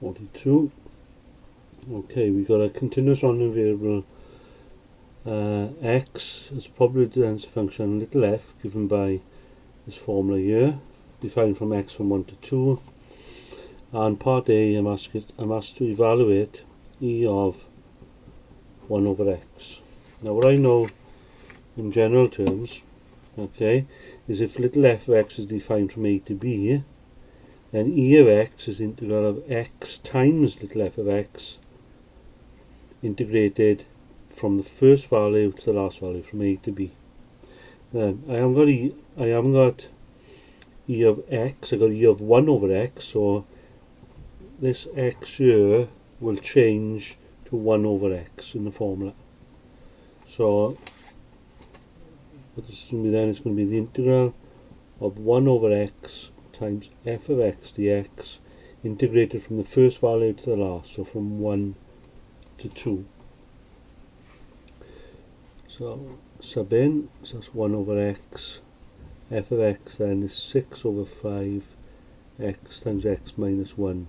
42. Okay, we got a continuous random variable x as probability density function little f given by this formula here, defined from x from 1 to 2. And part A, I'm asked to evaluate e of 1 over x. Now what I know in general terms, okay, is if little f of x is defined from a to b, then e of x is integral of x times little f of x integrated from the first value to the last value, from a to b. Then I haven't got e of x, I got e of 1 over x, so this x here will change to 1 over x in the formula. So what this is going to be then is going to be the integral of 1 over x times f of x dx integrated from the first value to the last, so from 1 to 2. So sub in, so that's 1 over x, f of x then is 6 over 5 x times x minus 1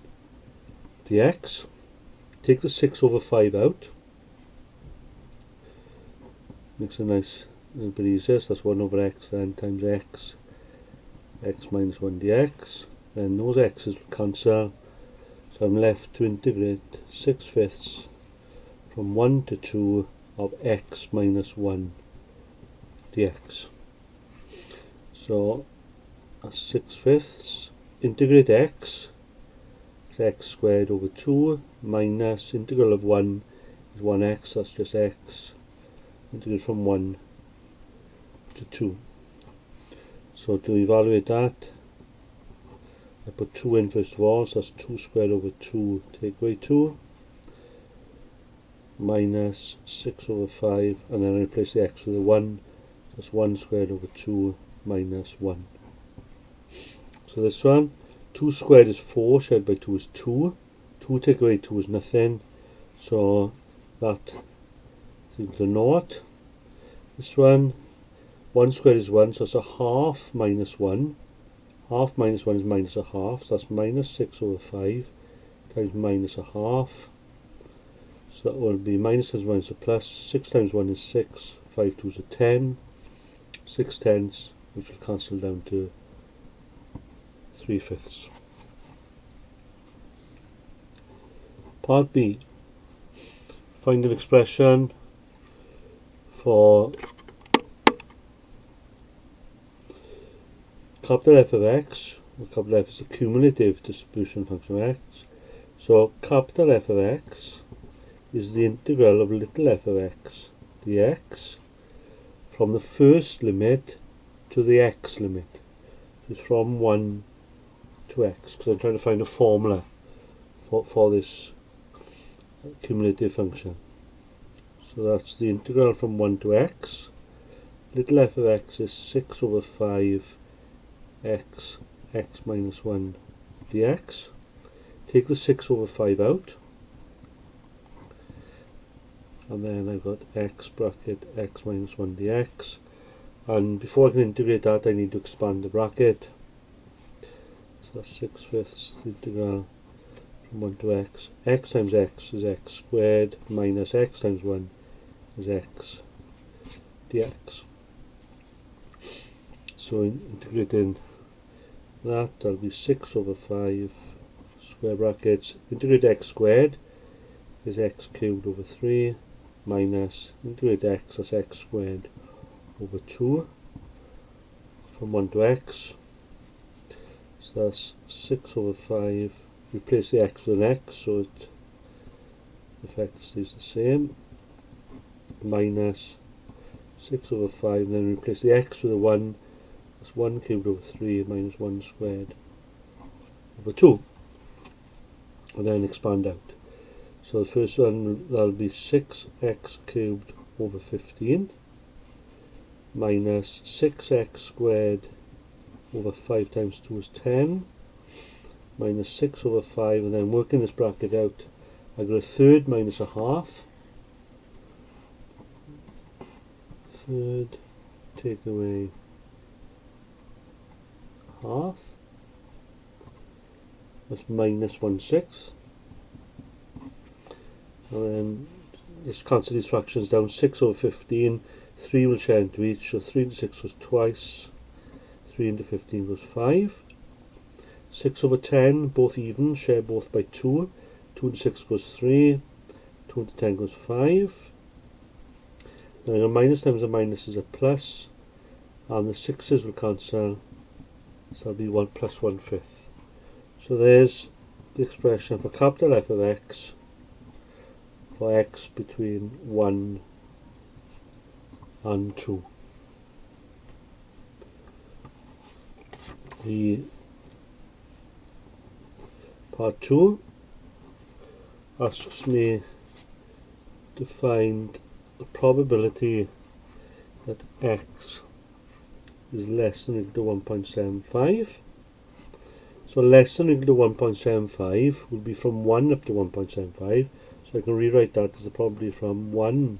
dx. Take the 6 over 5 out, makes a nice little bit easier, so that's 1 over x then times x minus 1 dx. Then those x's will cancel, so I'm left to integrate 6/5 from 1 to 2 of x minus 1 dx. So that's 6/5 integrate x, it's x squared over 2 minus integral of 1 is 1x, that's just x, integrate from 1 to 2. So to evaluate that, I put 2 in first of all, so that's 2 squared over 2, take away 2, minus 6 over 5, and then I replace the x with a 1, so that's 1 squared over 2 minus 1. So this one, 2 squared is 4, shared by 2 is 2, 2 take away 2 is nothing, so that is equal to naught. This one, 1 squared is 1, so it's a half minus 1. Half minus 1 is minus a half, so that's minus 6 over 5 times minus a half. So that will be minus times minus a plus. 6 times 1 is 6, 5 2s are 10. 6 tenths, which will cancel down to 3/5. Part B. Find an expression for capital F of x, where capital F is the cumulative distribution function of x. So capital F of x is the integral of little f of x dx from the first limit to the x limit. It's from 1 to x, because I'm trying to find a formula for this cumulative function. So that's the integral from 1 to x. Little f of x is 6 over 5 x minus 1 dx. Take the 6 over 5 out, and then I've got x bracket x minus 1 dx, and before I can integrate that I need to expand the bracket, so that's 6/5 integral from 1 to x. X times x is x squared minus x times 1 is x dx. So integrating that, that'll be 6 over 5 square brackets, integrate x squared is x cubed over 3 minus integrate x, that's x squared over 2 from 1 to x, so that's 6 over 5, replace the x with an x so it effect stays the same, minus 6 over 5, and then replace the x with a 1, that's 1 cubed over 3 minus 1 squared over 2, and then expand out. So the first one, that'll be 6x cubed over 15 minus 6x squared over 5 times 2 is 10 minus 6 over 5, and then working this bracket out, I got a third minus a half. Third, take away half, that's minus 1/6. and then just cancel these fractions down. 6 over 15, 3 will share into each, so 3 into 6 goes twice, 3 into 15 goes 5. 6 over 10, both even, share both by 2. 2 into 6 goes 3, 2 into 10 goes 5. Now a minus times a minus is a plus, and the 6's will cancel, so that'll be 1 plus 1/5. So there's the expression for capital F of x for x between 1 and 2. The part 2 asks me to find the probability that x is less than or equal to 1.75. So less than or equal to 1.75 will be from 1 up to 1.75. So I can rewrite that as the probability from 1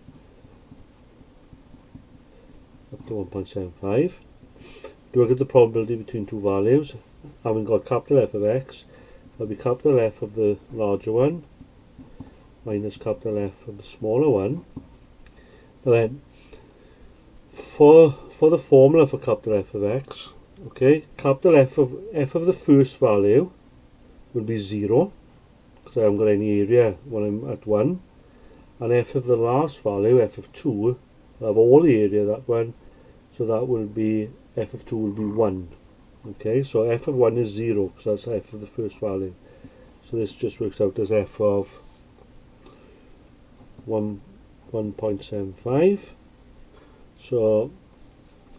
up to 1.75. To work out the probability between two values, having got capital F of x, there'll be capital F of the larger one minus capital F of the smaller one. And then for the formula for capital F of x, okay, capital F of the first value will be 0 because I haven't got any area when I'm at 1, and F of the last value, F of 2, I have all the area that one, so that will be F of 2 will be 1. Okay, so F of 1 is 0 because that's F of the first value. So this just works out as F of 1.75. So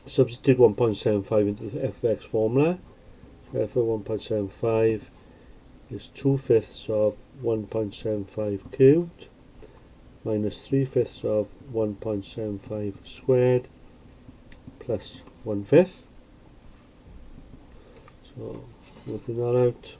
substitute 1.75 into the f of x formula. So f of 1.75 is 2/5 of 1.75 cubed minus 3/5 of 1.75 squared plus 1/5. So working that out,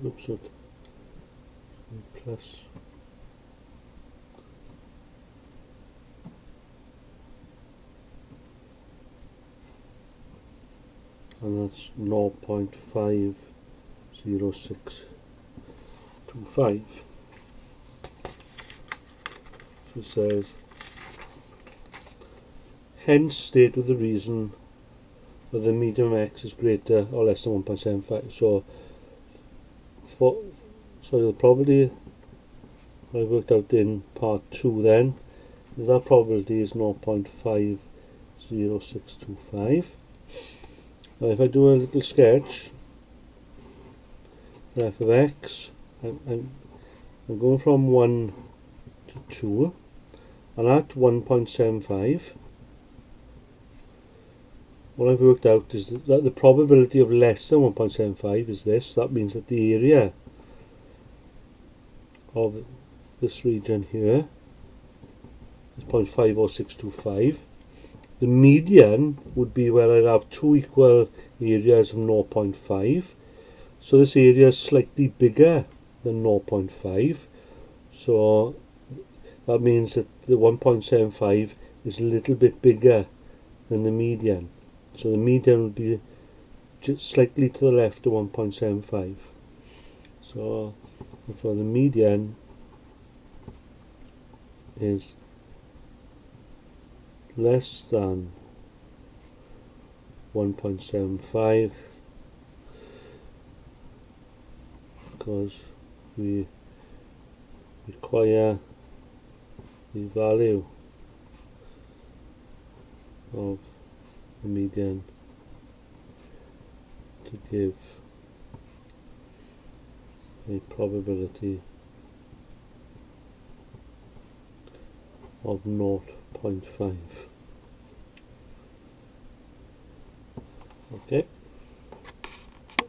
oops, plus and that's 0.50625. So it says, hence state with the reason whether the median of x is greater or less than 1.75. So the probability I worked out in part 2 then is that probability is 0.50625. Now if I do a little sketch for f of x, I'm going from 1 to 2, and at 1.75 what I've worked out is that the probability of less than 1.75 is this. That means that the area of this region here is 0.50625. The median would be where I'd have two equal areas of 0.5. So this area is slightly bigger than 0.5. So that means that the 1.75 is a little bit bigger than the median. So the median would be just slightly to the left of 1.75. So for the median is less than 1.75 because we require the value of the median to give a probability of 0.5. Okay.